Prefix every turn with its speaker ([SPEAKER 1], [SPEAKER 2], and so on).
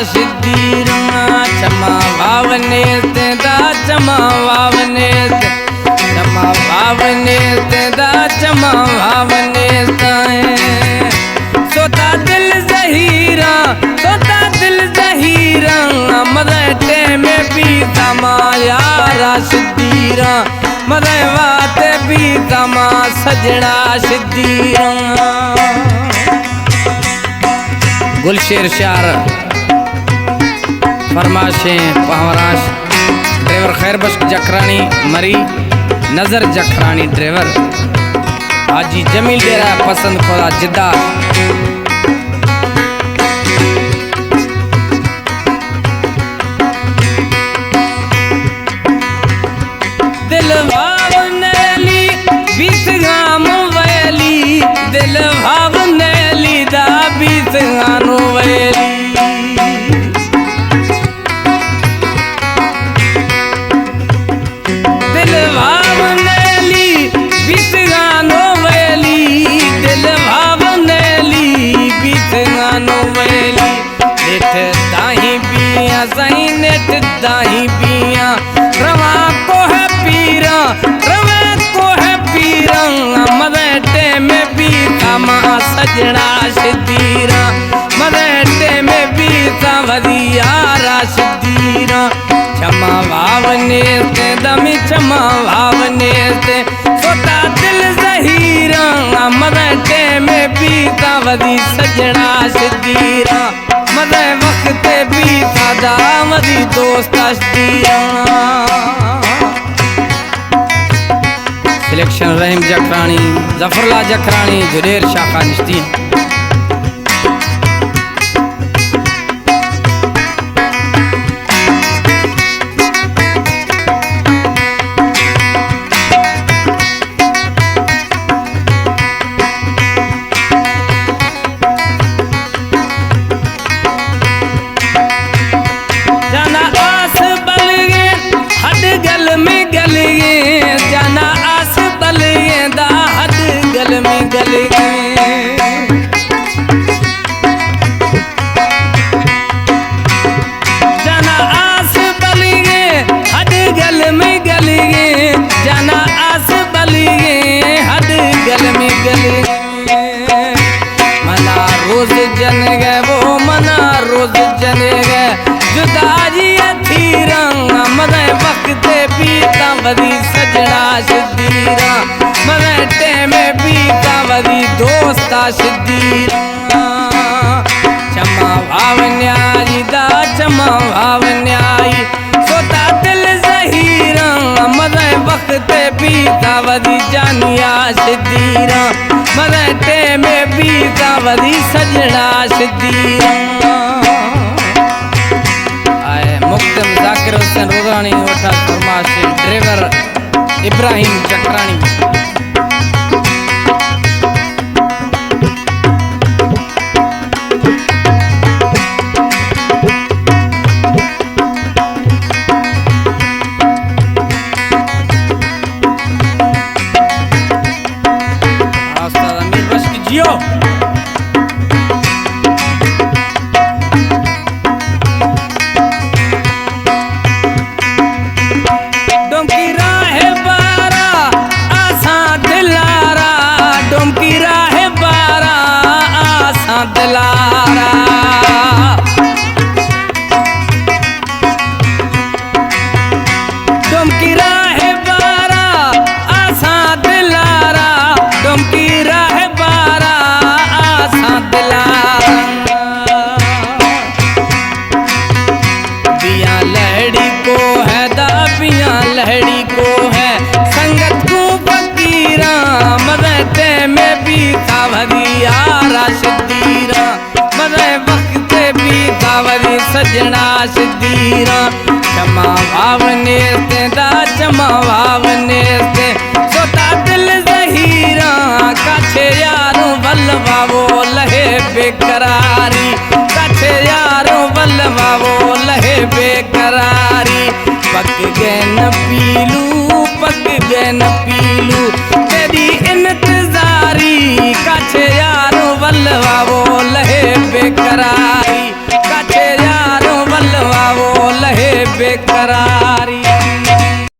[SPEAKER 1] सिद्धीरा क्षमा भावने दा क्षमा भावने क्षमा भावने दा क्षमा भावने सोता दिल जहीरा सोता दिल जहीरा मदटे में भी तमा यारा सिद्धीरा मदवाते भी तमा सजड़ा सिद्धीरा। गुलशेर शार फरमाशें पहवराश ड्राइवर खैरबख्श जखरानी मरी नजर जखरानी ड्राइवर हाजी जमील डेरा पसंद खुदा जिद्दा। दिल भावनेली बीस गाम वैली दिल भावनेली दा बीस गानो वैली दिल भावनेली बीस गानो वैली दिल भावनेली बीस गानो वैली नेठ दाही पिया सही नेठ दाही पिया रवा को है पीरा रवा को है पीरा मदटे में भी तमा सजना सिद्धीरा मदटे में भी तवदियारा सिद्धीरा। क्षमा भावने से दमी क्षमा भावने से सोता दिल जहीरा मदटे में भी तवदी सजना सिद्धीरा मद वक्त भी सदा मदी दोस्त सिद्धीरा। सिलेक्शन रहीम जखरानी जफरला जखरानी जुरेर शाखा निश्ती। जाना आस बल गे हड गल में गल गे जाना आस बल गे दा हड गल में गल गे जाना आस बल गे हड गल में गल गे जाना आस बल गे हड गल में गल गे मना रोज जन गए वो मना रोज जन गए जुदाई अथीरा मद वक्त बीता वदी सजना सिद्धीरा मदटे में बीता वदी दोस्ता सिद्धीरा। क्षमा भावन्याई दा क्षमा भावन्याई सोता दिल जहीरा मद वक्त बीता वदी जानिया सिद्धीरा मदटे में बीता वदी सजना सिद्धीरा। मुक्तम जाकिर हुसैन रोजानी वठा फरमाशे ड्राइवर इब्राहिम जखरानी। उस्ताद अमीर बख्श की जियो। दिलारा डुमकी राह बारा आसा दिलारा डुमकी राह बारा आसा दिलारा बिया लहड़ी को है दा बिया लहड़ी को है संगत को फकीरा मदटे में भी तावदियारा सिद्धीरा मद वक्त भी तावदी सजना सिद्धीरा। क्षमा भावने से दा क्षमा भावने से सोता दिल जहीरा काछे यारो बलवा वो लहे बेकरारी काछे यारो बलवा वो लहे बेकरारी पक गए न पीलू पक गए न पीलू तेरी इंतजारी काछे यारो बलवा वो लहे बेकरारी काछे यार बेकरारी।